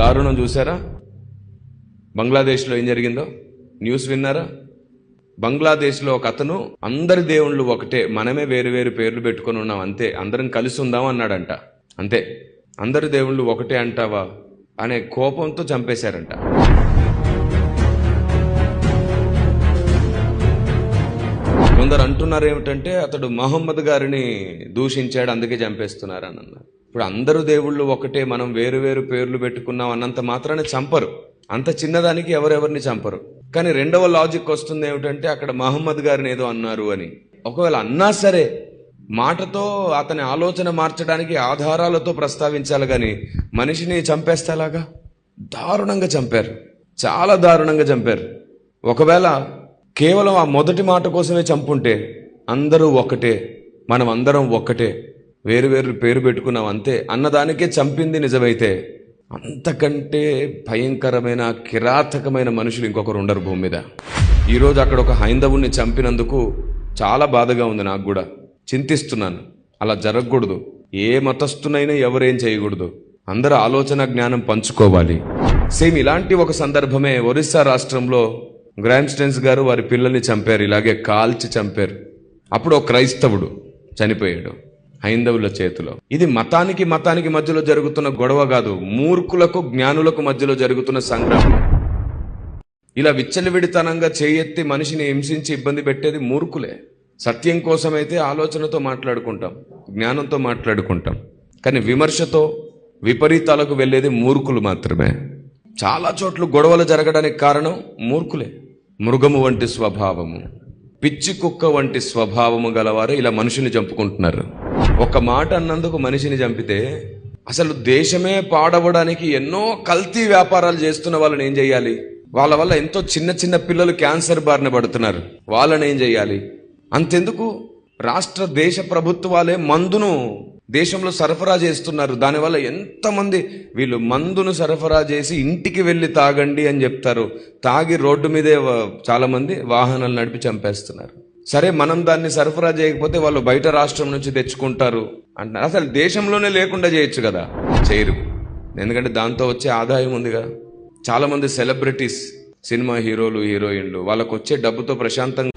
దారుణం చూసారా? బంగ్లాదేశ్లో ఏం జరిగిందో న్యూస్ విన్నారా? బంగ్లాదేశ్లో ఒక అతను అందరి దేవుళ్ళు ఒకటే, మనమే వేరు వేరు పేర్లు పెట్టుకొని ఉన్నాం అంతే, అందరం కలిసి ఉందాం అన్నాడంట. అంతే, అందరి దేవుళ్ళు ఒకటే అంటావా అనే కోపంతో చంపేశారంట. కొందరు అంటున్నారు ఏమిటంటే అతడు మహమ్మద్ గారిని దూషించాడు అందుకే చంపేస్తున్నారు అని అన్నారు. ఇప్పుడు అందరూ దేవుళ్ళు ఒకటే, మనం వేరు వేరు పేర్లు పెట్టుకున్నాం అన్నంత మాత్రాన్ని చంపరు. అంత చిన్నదానికి ఎవరెవరిని చంపరు. కానీ రెండవ లాజిక్ వస్తుంది ఏమిటంటే అక్కడ మహమ్మద్ గారిని ఏదో అన్నారు అని. ఒకవేళ అన్నా సరే మాటతో అతని ఆలోచన మార్చడానికి ఆధారాలతో ప్రస్తావించాలి, కానీ మనిషిని చంపేస్తేలాగా దారుణంగా చంపారు, చాలా దారుణంగా చంపారు. ఒకవేళ కేవలం ఆ మొదటి మాట కోసమే చంపుంటే అందరూ ఒక్కటే, మనం అందరం ఒక్కటే, వేరు వేరు పేరు పెట్టుకున్నాం అంతే అన్నదానికే చంపింది నిజమైతే, అంతకంటే భయంకరమైన కిరాతకమైన మనుషులు ఇంకొకరు ఉండరు భూమి మీద. ఈరోజు అక్కడ ఒక హైందవుణ్ణి చంపినందుకు చాలా బాధగా ఉంది, నాకు కూడా చింతిస్తున్నాను. అలా జరగకూడదు. ఏ మతస్థునైనా ఎవరేం చేయకూడదు, అందరూ ఆలోచన జ్ఞానం పంచుకోవాలి. సేమ్ ఇలాంటి ఒక సందర్భమే ఒరిస్సా రాష్ట్రంలో గ్రామ్స్టెన్స్ గారు వారి పిల్లల్ని చంపారు, ఇలాగే కాల్చి చంపారు. అప్పుడు ఒక క్రైస్తవుడు చనిపోయాడు హైందవుల చేతిలో. ఇది మతానికి మధ్యలో జరుగుతున్న గొడవ కాదు, మూర్ఖులకు జ్ఞానులకు మధ్యలో జరుగుతున్న సంగ్రామం. ఇలా విచ్చలవిడితనంగా చేయెత్తి మనిషిని హింసించి ఇబ్బంది పెట్టేది మూర్ఖులే. సత్యం కోసమైతే ఆలోచనతో మాట్లాడుకుంటాం, జ్ఞానంతో మాట్లాడుకుంటాం, కానీ విమర్శతో విపరీతాలకు వెళ్ళేది మూర్ఖులు మాత్రమే. చాలా చోట్ల గొడవలు జరగడానికి కారణం మూర్ఖులే. మృగము వంటి స్వభావము, పిచ్చి కుక్క వంటి స్వభావము గలవారు ఇలా మనుషుని చంపుకుంటున్నారు. ఒక మాట అన్నందుకు మనిషిని చంపితే అసలు దేశమే పాడవడానికి ఎన్నో కల్తీ వ్యాపారాలు చేస్తున్న వాళ్ళని ఏం చేయాలి? వాళ్ళ వల్ల ఎంతో చిన్న చిన్న పిల్లలు క్యాన్సర్ బారిన పడుతున్నారు, వాళ్ళని ఏం చేయాలి? అంతెందుకు, రాష్ట్ర దేశ ప్రభుత్వాలే మందును దేశంలో సరఫరా చేస్తున్నారు. దానివల్ల ఎంతమంది వీళ్ళు మందును సరఫరా చేసి ఇంటికి వెళ్ళి తాగండి అని చెప్తారు, తాగి రోడ్డు మీదే చాలా మంది వాహనాలు నడిపి చంపేస్తున్నారు. సరే, మనం దాన్ని సరఫరా చేయకపోతే వాళ్ళు బయట రాష్ట్రం నుంచి తెచ్చుకుంటారు అంటారు. అసలు దేశంలోనే లేకుండా చేయొచ్చు కదా, చేయరు. ఎందుకంటే దాంతో వచ్చే ఆదాయం ఉందిగా. చాలా మంది సెలబ్రిటీస్, సినిమా హీరోలు, హీరోయిన్లు వాళ్ళకు వచ్చే డబ్బుతో ప్రశాంతంగా